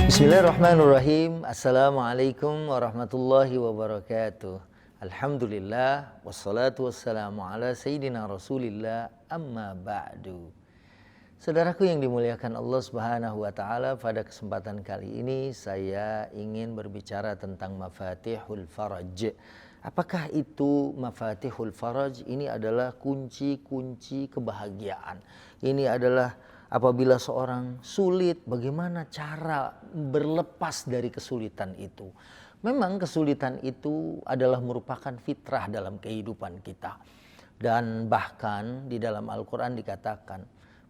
Bismillahirrahmanirrahim. Assalamualaikum warahmatullahi wabarakatuh. Alhamdulillah wassalatu wassalamu ala sayyidina Rasulillah amma ba'du. Saudaraku yang dimuliakan Allah Subhanahu wa taala, pada kesempatan kali ini saya ingin berbicara tentang mafatihul faraj. Apakah itu mafatihul faraj? Ini adalah kunci-kunci kebahagiaan. Ini adalah apabila seorang sulit, bagaimana cara berlepas dari kesulitan itu. Memang kesulitan itu adalah merupakan fitrah dalam kehidupan kita. Dan bahkan di dalam Al-Quran dikatakan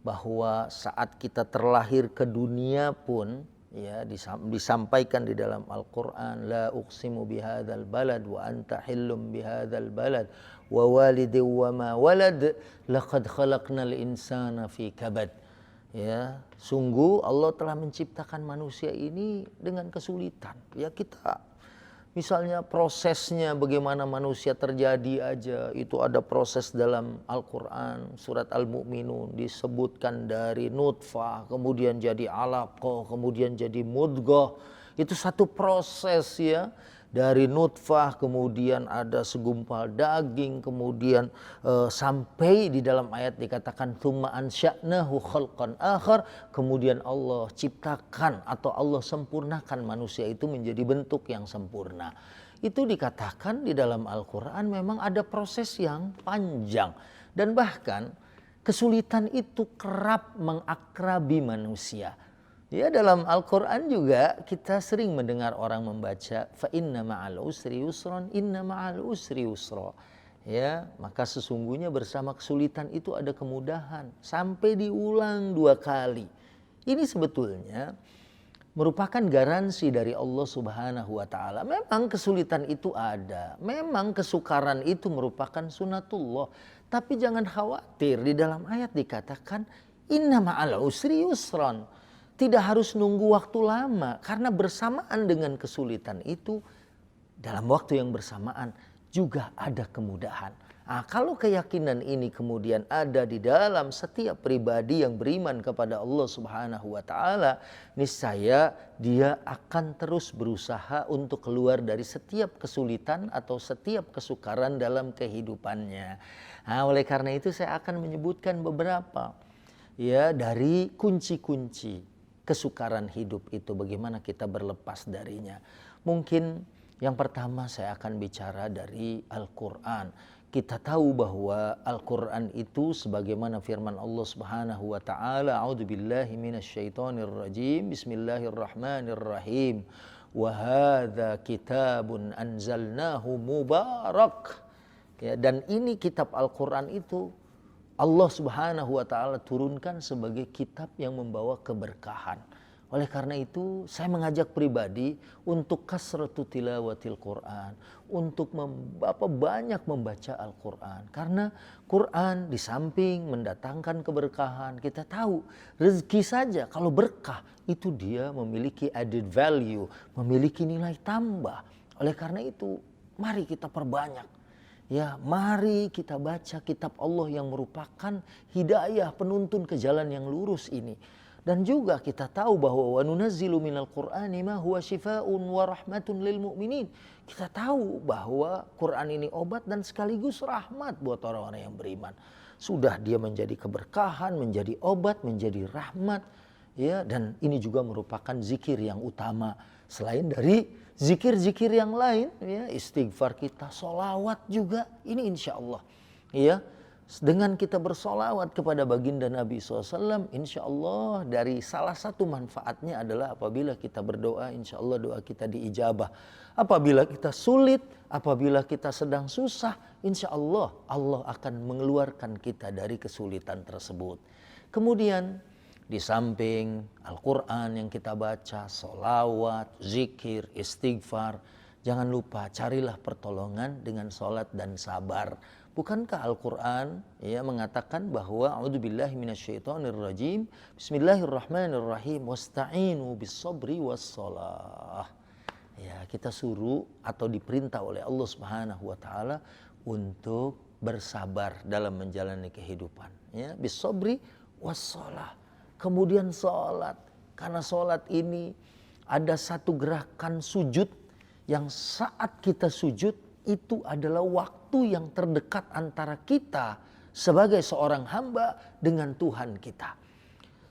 bahwa saat kita terlahir ke dunia pun, ya, disampaikan di dalam Al-Quran, la uqsimu bihadzal balad wa anta hillum bihadzal balad wa walidin wa ma walad laqad khalaqnal insana fi kabad. Ya, sungguh Allah telah menciptakan manusia ini dengan kesulitan. Ya, kita misalnya prosesnya bagaimana manusia terjadi aja, itu ada proses dalam Al-Quran. Surat Al-Mu'minun disebutkan dari nutfah, kemudian jadi alaqah, kemudian jadi mudghah. Itu satu proses, ya. Dari nutfah kemudian ada segumpal daging, kemudian sampai di dalam ayat dikatakan tsumma ansya'nahu khalqan akhar, kemudian Allah ciptakan atau Allah sempurnakan manusia itu menjadi bentuk yang sempurna. Itu dikatakan di dalam Al-Quran memang ada proses yang panjang, dan bahkan kesulitan itu kerap mengakrabi manusia. Ya, dalam Al-Quran juga kita sering mendengar orang membaca fa inna ma'al usri yusran, inna ma'al usri yusra. Ya, maka sesungguhnya bersama kesulitan itu ada kemudahan, sampai diulang 2 kali. Ini sebetulnya merupakan garansi dari Allah Subhanahu wa taala. Memang kesulitan itu ada, memang kesukaran itu merupakan sunatullah, tapi jangan khawatir, di dalam ayat dikatakan inna ma'al usri yusran. Tidak harus nunggu waktu lama, karena bersamaan dengan kesulitan itu, dalam waktu yang bersamaan juga ada kemudahan. Nah, kalau keyakinan ini kemudian ada di dalam setiap pribadi yang beriman kepada Allah Subhanahu wa taala, niscaya dia akan terus berusaha untuk keluar dari setiap kesulitan atau setiap kesukaran dalam kehidupannya. Nah, oleh karena itu saya akan menyebutkan beberapa, ya, dari kunci-kunci kesukaran hidup itu, bagaimana kita berlepas darinya. Mungkin yang pertama saya akan bicara dari Al-Quran. Kita tahu bahwa Al-Quran itu sebagaimana firman Allah Subhanahu wa taala, a'udzubillahi minasyaitonirrajim, bismillahirrahmanirrahim, wa hadza kitabun anzalnahu mubarak. Ya, dan ini kitab Al-Quran itu Allah Subhanahu wa taala turunkan sebagai kitab yang membawa keberkahan. Oleh karena itu saya mengajak pribadi untuk kasratu tilawatil Quran, untuk banyak membaca Al-Quran. Karena Quran di samping mendatangkan keberkahan, kita tahu rezeki saja kalau berkah itu dia memiliki added value, memiliki nilai tambah. Oleh karena itu mari kita perbanyak. Ya, mari kita baca kitab Allah yang merupakan hidayah, penuntun ke jalan yang lurus ini. Dan juga kita tahu bahwa wa nunazzilu minal Qur'ani ma huwa syifaa'un wa rahmatun lil mu'minin. Kita tahu bahwa Quran ini obat dan sekaligus rahmat buat orang-orang yang beriman. Sudah dia menjadi keberkahan, menjadi obat, menjadi rahmat, ya, dan ini juga merupakan zikir yang utama selain dari zikir-zikir yang lain, ya, istighfar kita, solawat juga, ini insya Allah, ya, dengan kita bersolawat kepada baginda Nabi SAW, insya Allah dari salah satu manfaatnya adalah apabila kita berdoa, insya Allah doa kita diijabah. Apabila kita sulit, apabila kita sedang susah, insya Allah Allah akan mengeluarkan kita dari kesulitan tersebut. Kemudian di samping Al-Quran yang kita baca, solawat, zikir, istighfar, jangan lupa carilah pertolongan dengan sholat dan sabar. Bukankah Al-Quran, ya, mengatakan bahwa a'udzubillahi minasyaitonirrajim, bismillahirrahmanirrahim, wasta'inu bis-sabri was-shalah. Ya, kita suruh atau diperintah oleh Allah Subhanahu wa taala untuk bersabar dalam menjalani kehidupan, ya, bis-sabri was-shalah. Kemudian sholat, karena sholat ini ada satu gerakan sujud yang saat kita sujud itu adalah waktu yang terdekat antara kita sebagai seorang hamba dengan Tuhan kita.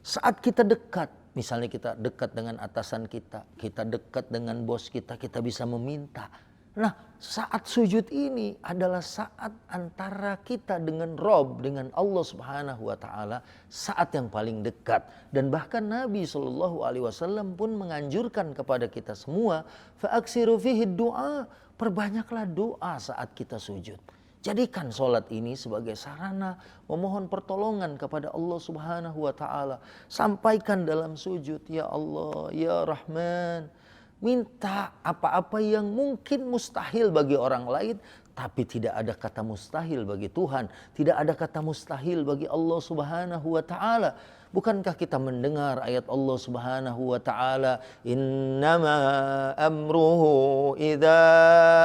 Saat kita dekat, misalnya kita dekat dengan atasan kita dekat dengan bos kita bisa meminta. Nah, saat sujud ini adalah saat antara kita dengan Rob, dengan Allah Subhanahu wa Ta'ala, saat yang paling dekat. Dan bahkan Nabi SAW pun menganjurkan kepada kita semua, fa'aksiru fihi du'a, perbanyaklah doa saat kita sujud. Jadikan sholat ini sebagai sarana memohon pertolongan kepada Allah Subhanahu wa Ta'ala. Sampaikan dalam sujud, ya Allah, ya Rahman. Minta apa-apa yang mungkin mustahil bagi orang lain, tapi tidak ada kata mustahil bagi Tuhan. Tidak ada kata mustahil bagi Allah Subhanahu wa Ta'ala. Bukankah kita mendengar ayat Allah Subhanahu wa Ta'ala, innama amruhu idza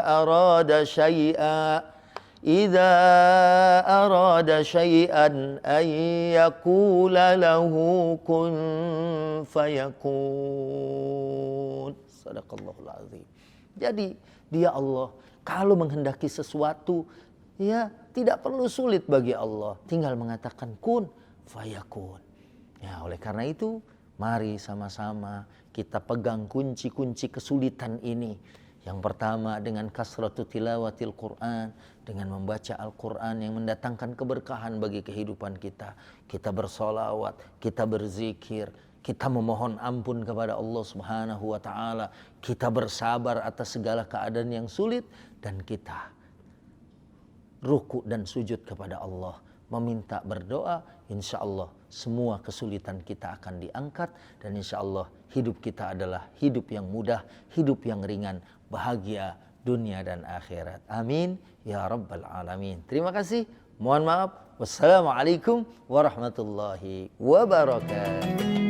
arada syai'an an yaqula lahu kun fayakun. Sadaqallahul azim. Jadi dia Allah kalau menghendaki sesuatu, ya tidak perlu sulit bagi Allah, tinggal mengatakan kun fayakun. Ya, oleh karena itu mari sama-sama kita pegang kunci-kunci kesulitan ini. Yang pertama dengan kasratu tilawatil Quran, dengan membaca Al-Quran yang mendatangkan keberkahan bagi kehidupan kita. Kita bersolawat, kita berzikir, kita memohon ampun kepada Allah Subhanahu wa Ta'ala, kita bersabar atas segala keadaan yang sulit, dan kita ruku dan sujud kepada Allah, meminta berdoa. Insya Allah semua kesulitan kita akan diangkat, dan insya Allah hidup kita adalah hidup yang mudah, hidup yang ringan, bahagia dunia dan akhirat. Amin ya rabbal alamin. Terima kasih. Mohon maaf. Wassalamualaikum warahmatullahi wabarakatuh.